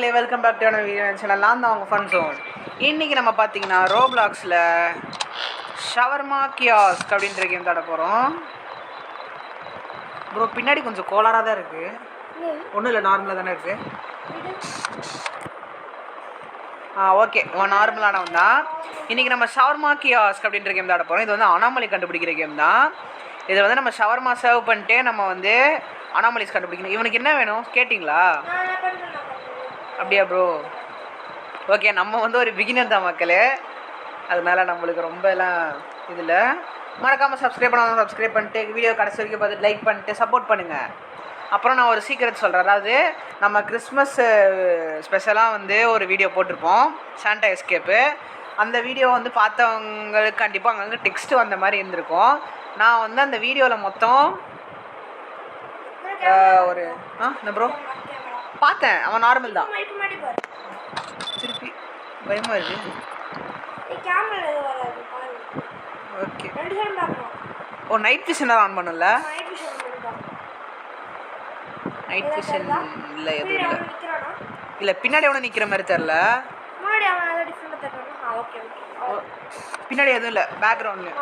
மக்களே, welcome back to video channel. நான் தான் அவங்க ஃபன் ஜோன். இன்றைக்கி நம்ம பார்த்தீங்கன்னா ரோப்ளாக்ஸில் ஷவர்மா கியாஸ்க் அப்படின்ற கேம் தாட போகிறோம். ப்ரோ பின்னாடி கொஞ்சம் கோளாராக தான் இருக்குது. ஒன்றும் இல்லை, நார்மலாக தானே இருக்குது. ஓகே, நார்மலானவன் தான். இன்றைக்கி நம்ம ஷவர்மா கியாஸ்க் அப்படின்ற கேம் தாட போகிறோம். இது வந்து அனாமலி கண்டுபிடிக்கிற கேம் தான். இதை வந்து நம்ம ஷவர்மா சர்வ் பண்ணிட்டு நம்ம வந்து அனாமலிஸ் கண்டுபிடிக்கணும். இவனுக்கு என்ன வேணும் கேட்டிங்களா? அப்படியா ப்ரோ? ஓகே, நம்ம வந்து ஒரு பிகினர் தான் மக்களே, அதனால நம்மளுக்கு ரொம்ப எல்லாம் இதில் மறக்காமல் சப்ஸ்கிரைப் பண்ணாமல் சப்ஸ்கிரைப் பண்ணிட்டு வீடியோ கடைசி வரைக்கும் பார்த்துட்டு லைக் பண்ணிட்டு சப்போர்ட் பண்ணுங்கள். அப்புறம் நான் ஒரு சீக்ரெட் சொல்கிறேன். அதாவது நம்ம கிறிஸ்மஸ் ஸ்பெஷலாக வந்து ஒரு வீடியோ போட்டிருப்போம், சாண்டா எஸ்கேப்பு. அந்த வீடியோ வந்து பார்த்தவங்களுக்கு கண்டிப்பாக அங்கங்கே டெக்ஸ்ட் வந்த மாதிரி இருந்திருக்கும். நான் வந்து அந்த வீடியோவில் மொத்தம் ஒரு என்ன ப்ரோ பார்த்தேன், அவன் நார்மல் தான். திருப்பி பயமாக இருக்கு. Okay, oh night vision on பண்ணல. நைட் விஷன் இல்லை, எதுவும் இல்லை. இல்லை பின்னாடி எவனும் நிற்கிற மாதிரி தெரில. பின்னாடி எதுவும் இல்லை, பேக்ரவுண்டில்.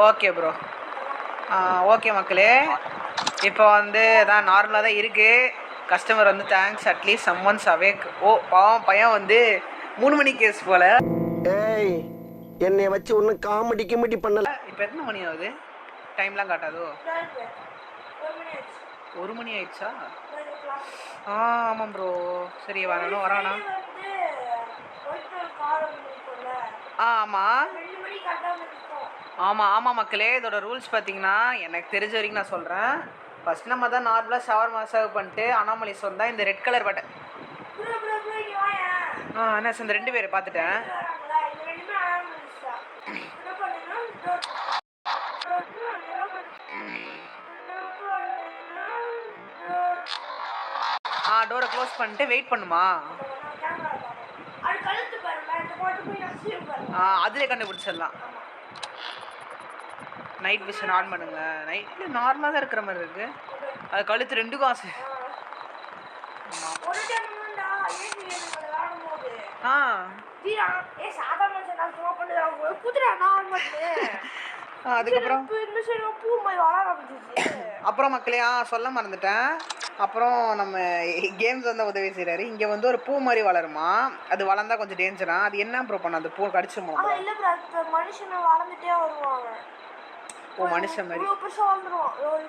Okay bro. ஓகே மக்களே, இப்போ வந்து அதான் நார்மலாக தான் இருக்குது. கஸ்டமர் வந்து தேங்க்ஸ் அட்லீஸ்ட் சம்ஒன்ஸ் அவேக். ஓ பாவம் பையன் வந்து 3 மணி கேஸ் போல். ஏய் என்னை வச்சு ஒன்றும் காமெடி பண்ணல. இப்போ எத்தனை மணி ஆகுது? டைம்லாம் காட்டாதோ? 1 மணி ஆயிடுச்சா? ஆமாம் ப்ரோ. சரி வரணும் வரானா? ஆமாம் ஆமாம் ஆமாம் மக்களே, இதோட ரூல்ஸ் பார்த்தீங்கன்னா எனக்கு தெரிஞ்ச வரைக்கும் நான் சொல்கிறேன். ஃபஸ்ட் நம்ம தான் நார்மலாக ஷவர்மா சர்வ் பண்ணிட்டு அனாமலிஸ் வந்தால் இந்த ரெட் கலர் பட்டன் என்ன இந்த 2 பேரை பார்த்துட்டேன். டோரை க்ளோஸ் பண்ணிட்டு வெயிட் பண்ணுமா? அதிலே கண்டுபிடிச்சிடலாம். நைட் விஷன் ஆன் பண்ணுங்க. நைட்டில் நார்மலாக தான் இருக்கிற மாதிரி இருக்குது. அது கழுத்து 2 காசு. அதுக்கப்புறம் அப்புறம் மக்களே சொல்ல மறந்துட்டேன். அப்புறம் நம்ம கேம்ஸ் வந்து உதவி செய்கிறாரு. இங்கே வந்து ஒரு பூ மாதிரி வளருமா, அது வளர்ந்தா கொஞ்சம் டேஞ்சரா. அது என்ன ப்ரோ பண்ண? அந்த பூ கடிச்சுமா? மனுஷனை வளர்ந்துட்டே வருவாங்க. ஓ மனுஷன் மாதிரி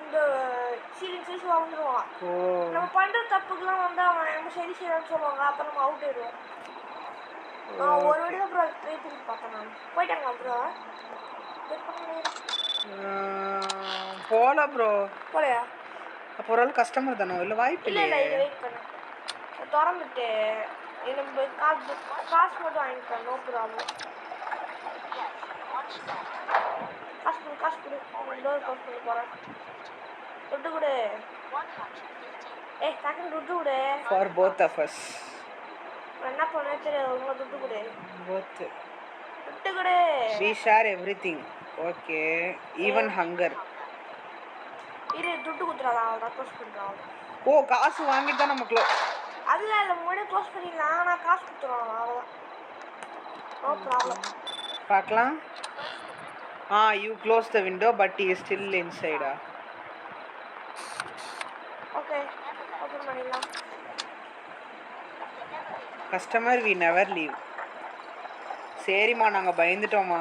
இந்த சீலிங் சைஸ் வளர்ந்துருவான். நம்ம பண்ற தப்புக்கெல்லாம் வந்து அவன் நம்ம சரி செய்யறான்னு சொல்லுவாங்க. அப்ப நம்ம அவுட் ஆயிடுவோம். ஒரு வீடியோ ப்ரோ ட்ரை பண்ணி பார்த்தேன். நான் போயிட்டாங்க அப்புறம் போல ப்ரோ. போலையா? அப்போ ஒரு ஆள் கஸ்டமர் தானோ? இல்லை வாய்ப்பு இல்லை. இல்லை இது வெயிட் பண்ணு, திறந்துட்டு நம்ம காசு மட்டும் வாங்கிக்கலாம். No problem. காசு கொடு. டோர் க்ளோஸ் பண்ணி போகிறேன். துட்டு கொடு. டக்குன்னு துட்டு கொடு. For both of us. என்ன பண்ண தெரியாது. உங்களை துட்டு கொடு. போத் துட்டு கொடு. we share everything. Okay, even hunger. இரு துட்டு குத்துறாங்க. அவள் க்ளோஸ் பண்ணுறான். ஓ காசு வாங்கிட்டு தான் நம்ம அதில் இல்லை முன்னாடி க்ளோஸ் பண்ணிடலாம். நான் காசு கொடுத்துருவாங்க. அவ்வளோதான். No problem. பார்க்கலாம். you close the window but he is still inside. Okay, open பண்ணிடலாம். Customer we never leave. சரிம்மா, நாங்கள் பயந்துட்டோம்மா.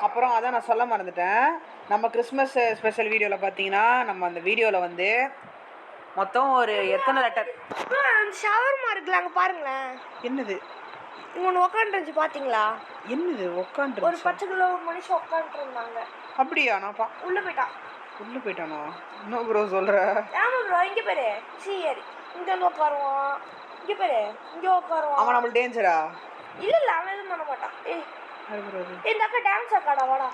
அப்புறம் அதான் நான் சொல்ல மறந்துட்டேன். நம்ம கிறிஸ்மஸ் ஸ்பெஷல் வீடியோவில் பார்த்தீங்கன்னா நம்ம அந்த வீடியோவில் வந்து மொத்தம் ஒரு எத்தனை லெட்டர் ஷவர்மா இருக்குல்ல, அங்கே பாருங்களேன். என்னது ஒன்று உட்காந்துருந்துச்சு பார்த்தீங்களா? என்னது உட்காந்து? ஒரு பச்சை கலர் ஒரு மனுஷன் உட்காந்துருந்தாங்க. அப்படியா? நான் உள்ளே போயிட்டான். உள்ளே போயிட்டானா? இன்னும் ப்ரோ சொல்கிற? ஆமாம் ப்ரோ. இங்கே பேரு சீரி இங்கே வந்து உட்காருவான். இங்கே பேரு இங்கே உட்காருவான். அவன் நம்மளுக்கு டேஞ்சரா? இல்லை இல்லை, அவன் எதுவும் பண்ண மாட்டான். இந்த அக்கா டான்ஸ் ஆக்காடா, வாடா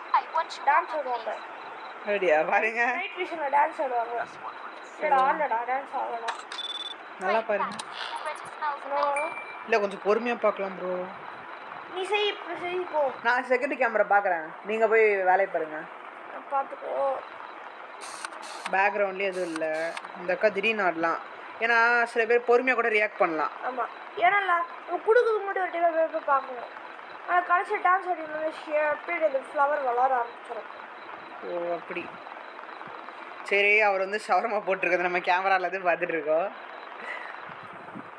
டான்ஸ் ஆடுவாங்க. அப்படியா? பாருங்க நைட் விஷனில் டான்ஸ் ஆடுவாங்க. இல்லடா ஆடலடா, டான்ஸ் ஆடலடா. நல்லா பாருங்க. இல்லை கொஞ்சம் பொறுமையாக பார்க்கலாம் ப்ரோ. நீ செய் போ. நான் செகண்ட் கேமரா பார்க்குறேன், நீங்கள் போய் வேலையை பாருங்க. பார்த்துக்கோ. பேக்ரவுண்ட்லேயே எதுவும் இல்லை. இந்த அக்கா திடீர்னு ஆடலாம். ஏன்னா சில பேர் பொறுமையாக கூட ரியாக்ட் பண்ணலாம். ஆமாம், ஏன்னா நம்ம கொடுக்குறது மட்டும் ஒரு டைம் போய் பார்க்கணும். ஆனால் கடைசி டான்ஸ் ஆடினோட அப்படியே அந்த ஃப்ளவர் வளர ஆரம்பிச்சிடும். ஓ அப்படி. சரி, அவர் வந்து ஷவர்மா போட்டிருக்கிறது நம்ம கேமராவில் தான் பார்த்துட்டு இருக்கோம்.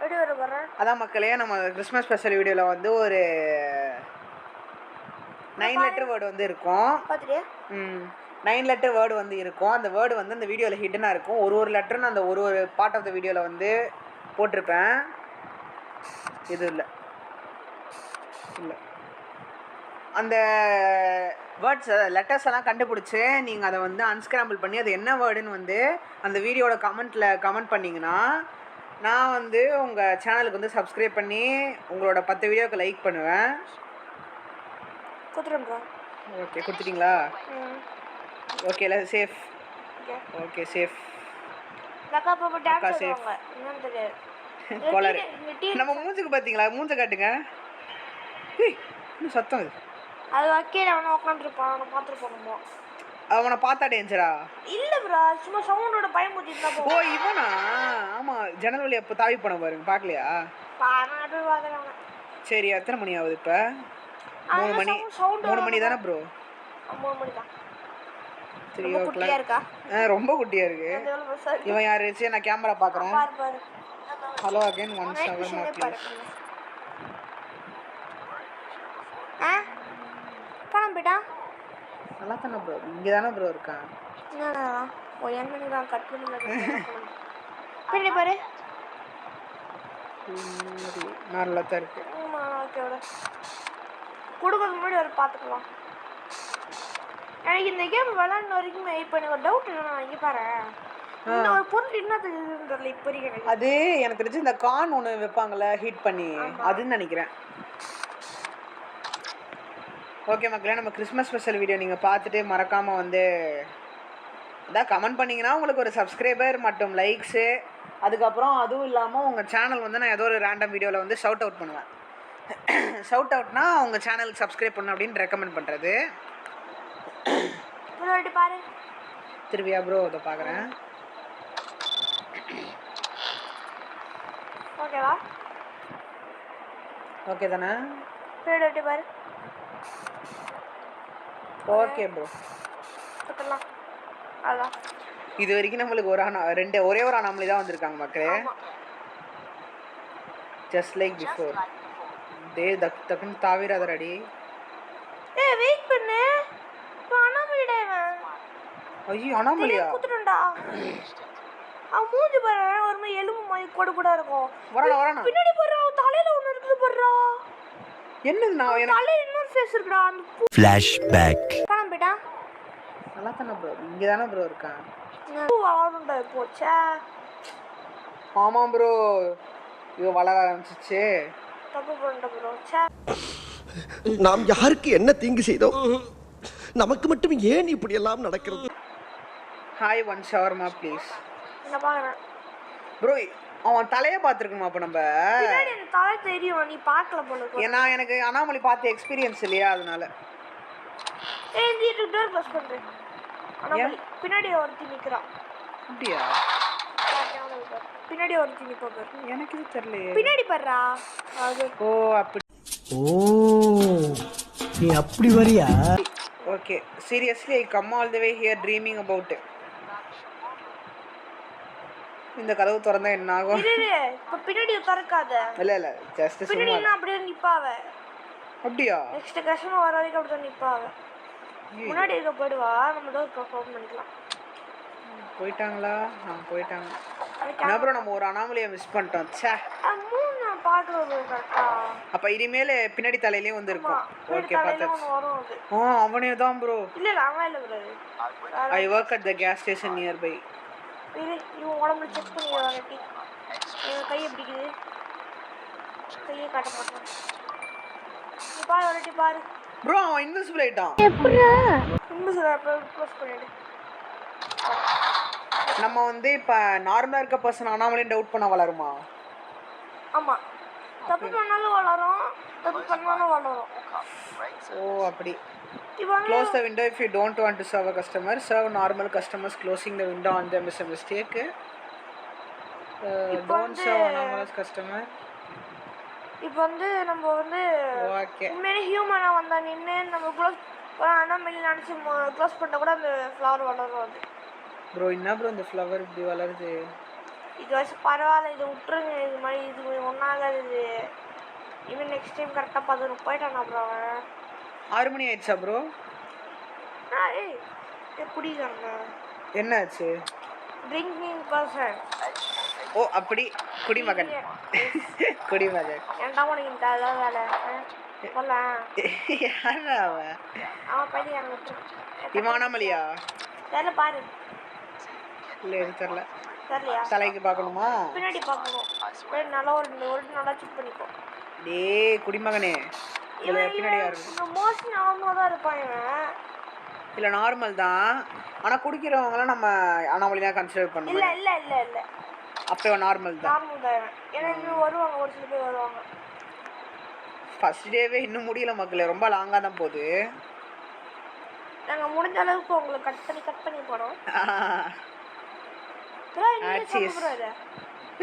எப்படி வரேன் அதான் மக்களே, நம்ம கிறிஸ்மஸ் ஸ்பெஷல் வீடியோவில் வந்து ஒரு 9 லெட்டர் வேர்டு வந்து இருக்கும். பார்த்துட்டு 9 லெட்டர் வேர்டு வந்து இருக்கும். அந்த வேர்டு வந்து அந்த வீடியோவில் ஹிட்டனாக இருக்கும். ஒரு லெட்டர்னு அந்த ஒரு பார்ட் ஆஃப் த வீடியோவில் வந்து போட்டிருப்பேன். இது இல்லை அந்த வேர்ட்ஸ் லெட்டர்ஸ் எல்லாம் கண்டுபிடிச்சி நீங்கள் அதை வந்து அன்ஸ்கிராம்பிள் பண்ணி அது என்ன வேர்டுன்னு வந்து அந்த வீடியோட கமெண்ட் பண்ணிங்கன்னா நான் வந்து உங்கள் சேனலுக்கு வந்து சப்ஸ்கிரைப் பண்ணி உங்களோட 10 வீடியோவுக்கு லைக் பண்ணுவேன். கொடுத்துருங்க. ஓகே, கொடுத்துட்டிங்களா? ஓகே, இல்லை சேஃப். Okay safe. கோளாறு. நம்ம மூஞ்சுக்கு பார்த்தீங்களா? மூஞ்சை காட்டுங்க. இன்னும் சத்தம் இது. அது வக்கீல் அவனை உட்காந்துருப்பான், அவனை பார்த்துருப்பானுமோ. அவனை பார்த்தா டேஞ்சரா? இல்லை ப்ரா, சும்மா சவுண்டோட பயம் ஊற்றிட்டு தான் ஓ இவனா? ஆமாம், ஜன்னல் வழி அப்போ தாவி போன பாருங்க, பார்க்கலையா? சரி, எத்தனை மணி ஆகுது இப்போ? 3 மணி. 3 மணி தானே ப்ரோ? 3 மணி தான். 3 o'clock இருக்கா? ரொம்ப குட்டியா இருக்கு. இவன் யாரு? சரி, நான் கேமரா பார்க்குறேன். Hello again 1 7 please. கிளம்பிட்டா? நல்லா தானே ப்ரோ, இங்கே தானே ப்ரோ இருக்கான். பின்னாடி பாரு. நல்லா தான் இருக்கு. கொடுக்கறது முன்னாடி ஒரு பார்த்துக்கலாம். எனக்கு இந்த கேம் விளாட்ன வரைக்கும் இப்போ எனக்கு ஒரு டவுட் இல்லை. நான் இங்கே பாரு, இந்த ஒரு பொருள் என்ன தெரியுதுன்றதுல இப்போ இருக்கு. அது எனக்கு தெரிஞ்சு இந்த கார்ன் ஒன்று வைப்பாங்கள்ல ஹீட் பண்ணி, அதுன்னு நினைக்கிறேன். ஓகே மக்களே, நம்ம கிறிஸ்மஸ் ஸ்பெஷல் வீடியோ நீங்கள் பார்த்துட்டு மறக்காமல் வந்து அதான் கமெண்ட் பண்ணிங்கன்னா உங்களுக்கு ஒரு சப்ஸ்கிரைபர் மற்றும் லைக்ஸு, அதுக்கப்புறம் அதுவும் இல்லாமல் உங்கள் சேனல் வந்து நான் ஏதோ ஒரு ரேண்டம் வீடியோவில் வந்து ஷவுட் அவுட் பண்ணுவேன். ஷவுட் அவுட்னா உங்கள் சேனலுக்கு சப்ஸ்கிரைப் பண்ணணும் அப்படின்னு ரெக்கமெண்ட் பண்ணுறது. பாரு திருவியா ப்ரோ, இதை பார்க்குறேன். ஓகேவா? ஓகே தானே? பாரு. Okay bro. அதான் இது வரைக்கும் நம்மளுக்கு ஒரே ஒரு அனாமலி தான் வந்திருக்காங்க மக்களே. Just like before. டக்குன்னு தாவிராத ரெடி. வெயிட் பண்ணு. அனாமலிடா இவன். ஐயோ, அனாமலியா? குத்துறடா. அவன் மூஞ்சி பாரு, ஒரு மாதிரி எலும்பு மாதிரி கூட இருக்கும். வரணும். பின்னாடி பாரு, அவன் தலையில ஒன்னு இருக்குது பாருடா. என்னது? நான் எனக்கு தலையில இன்னொரு ஃபேஸ் இருக்குடா. அந்த ஃபிளாஷ்பேக். கிளம்பிட்டா? நல்லா தானே ப்ரோ, இங்கே தானே ப்ரோ இருக்கான். வளருண்டா போச்சா? ஆமாம் ப்ரோ, இது வளர ஆரம்பிச்சிச்சு. தப்பு பண்ணிட்ட ப்ரோ. நாம் யாருக்கு என்ன தீங்கு செய்தோம்? நமக்கு மட்டும் ஏன் இப்படி எல்லாம் நடக்கிறது? Hi 1 shawarma please. நான் பார்க்குறேன் ப்ரோ. அவன் தலையை பார்த்துருக்கணுமா? அப்போ நம்ம பின்னாடி எனக்கு தலை தெரியும், நீ பார்க்கல போல. ஏன்னா எனக்கு அனாமலி பார்த்து எக்ஸ்பீரியன்ஸ் இல்லையா, அதனால. டோர் க்ளோஸ் பண்ணுறேன். பின்னாடி ஒருத்தி நிற்கிறான். அப்படியா? பின்னாடி ஒருத்தி நிற்பா பாரு. எனக்கு இது தெரியலையே. பின்னாடி பாருடா. அது ஓ அப்படி. ஓ நீ அப்படி வரியா? Okay, seriously I come all the way here dreaming about. இந்த கதவு திறந்தா என்ன ஆகும்? இப்போ பின்னாடி திறக்காத. இல்லை ஜஸ்ட் பின்னாடி என்ன அப்படியே நிற்பாவ. அப்படியா? நெக்ஸ்ட் கஸ்டமர் வர வரைக்கும் அப்படிதான் நிற்பாவ. முன்னாடி இருக்க போயிடுவா, நம்ம டோர் கன்ஃபார்ம் பண்ணிக்கலாம். போயிட்டாங்களா? போயிட்டாங்க. என்ன ப்ரோ, நம்ம ஒரு அனாமலியை மிஸ் பண்ணிட்டோம். ச்சே, நான் பார்க்குறது கரெக்டா. அப்போ இனிமேல் பின்னாடி தலையிலேயும் வந்து இருக்கும். ஓகே, பார்த்து. அவனே தான் ப்ரோ. இல்லை அவன் இல்லை bro. I work at the gas station nearby. இவன் உடம்புல செக் பண்ணி வரட்டி கையை பிடிக்குது. கையை காட்ட மாட்டான். பாரு வரட்டி பாரு ப்ரோ, அவன் இன்விசிபிள் ஆயிட்டான். க்ளோஸ் பண்ணிடு. நம்ம வந்து இப்போ நார்மலாக இருக்க பர்சன் அனாமலின்னு டவுட் பண்ண வளருமா? ஆமாம், தப்பு பண்ணாலும் வளரும், தப்பு பண்ணாலும் வளரும். ஓ அப்படி. Close the window if you don't want to serve a customer. Serve normal customers. Closing the window on them is a mistake. இப்போ டோன்ட் வந்து ஷோ அனாமலஸ் கஸ்டமர். இப்போ வந்து நம்ம வந்து ஓகே. உண்மையிலே ஹியூமனாக வந்தா நின்று நம்ம க்ளோஸ் அனாமலி நினச்சி க்ளோஸ் பண்ணால் கூட அந்த ஃப்ளவர் வளரும் அது. ப்ரோ என்ன ப்ரோ இந்த ஃப்ளவர் இப்படி வளருது? இது வச்சு பரவாயில்ல, இதை விட்டுருங்க. இது மாதிரி இது ஒன்றாகாது. இது இவன் நெக்ஸ்ட் டைம் கரெக்டாக 11 போயிட்டான். அப்புறம் அவன் 6 மணி ஆயிடுச்சா ப்ரோ? ஏய் குடிக்காங்க. என்ன ஆச்சு? Drinking person. ஓ அப்படி குடிமகன். குடிமகன். ஏன்டா உனக்கு இந்த அதான் வேலை சொல்ல. யாரா அவன்? அவன் பையன் இவன் அனாமலியா? தெரியல பாரு. இல்லை எனக்கு தெரியல. தெரியலையா? தலைக்கு பார்க்கணுமா? பின்னாடி பார்க்கணும். நல்லா ஒரு நல்லா செக் பண்ணிக்கோ. டேய் குடிமகனே, இதில் பின்னாடி யாரு? இவன் மோஸ்ட்லி நார்மலாக தான் இருப்பான் இவன். இல்லை நார்மல் தான், ஆனால் குடிக்கிறவங்களாம் நம்ம அனாமலி தான் கன்சிடர் இல்லை பண்ணுவோம். இல்லை இல்லை இல்லை அப்போ நார்மல் தான். நார்மல் தான் இவன். ஏன்னா இன்னும் வருவாங்க, ஒரு சில பேர் வருவாங்க. ஃபர்ஸ்ட் டேவே இன்னும் முடியல மக்களே, ரொம்ப லாங்காக தான் போகுது. நாங்கள் முடிஞ்ச அளவுக்கு உங்களுக்கு கட் பண்ணி போனோம்.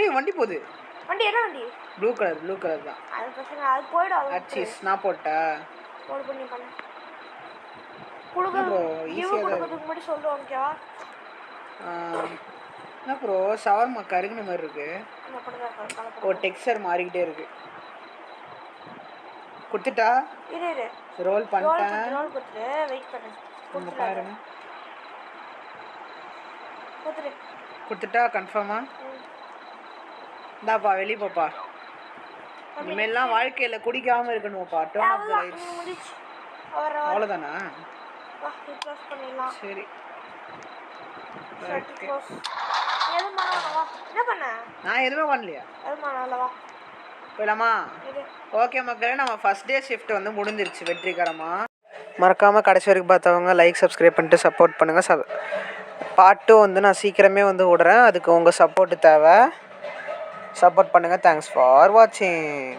ஏய் வண்டி போகுது. வண்டி என்ன வண்டி? ப்ளூ கலர் தான். அது பிரச்சனை, அது போயிடும். ஆச்சீஸ் நான் போட்டா போடு பண்ணி பண்ணு. bro, easy-ஆ தான் கொடுக்கறதுக்கு முன்னாடி சொல்லுவோம். ஓகேவா? என்ன ப்ரோ ஷவர்மா கருகுன மாதிரி இருக்கு. நம்ம அப்படிதான் இருக்கோம். ஓ டெக்ஸ்சர் மாறிக்கிட்டே இருக்கு. கொடுத்துட்டா? இரு ரோல் பண்ணிட்டேன். ரோல் கொடுத்துட்டு வெயிட் பண்ணு. இங்க பாருங்க. கொடுத்துட்டா கன்ஃபார்மா? இந்தாப்பா வெளியே போப்பா. இனிமேல்லாம் வாழ்க்கையில் குடிக்காமல் இருக்கணும்ப்பா. Turn off the lights. அவ்வளோதானா? சரி நான் எதுவுமே பண்ணலையா? போயிடலாமா? ஓகே மக்களே, நம்ம ஃபஸ்ட் டே ஷிஃப்ட் வந்து முடிஞ்சிருச்சு வெற்றிகரமாக. மறக்காமல் கடைசி வரைக்கும் பார்த்தவங்க லைக் சப்ஸ்கிரைப் பண்ணிட்டு சப்போர்ட் பண்ணுங்கள். பார்ட் 2 வந்து நான் சீக்கிரமே வந்து விடுறேன். அதுக்கு உங்கள் சப்போர்ட்டு தேவை. சப்போர்ட் பண்ணுங்கள். தேங்க்ஸ் ஃபார் வாட்சிங்.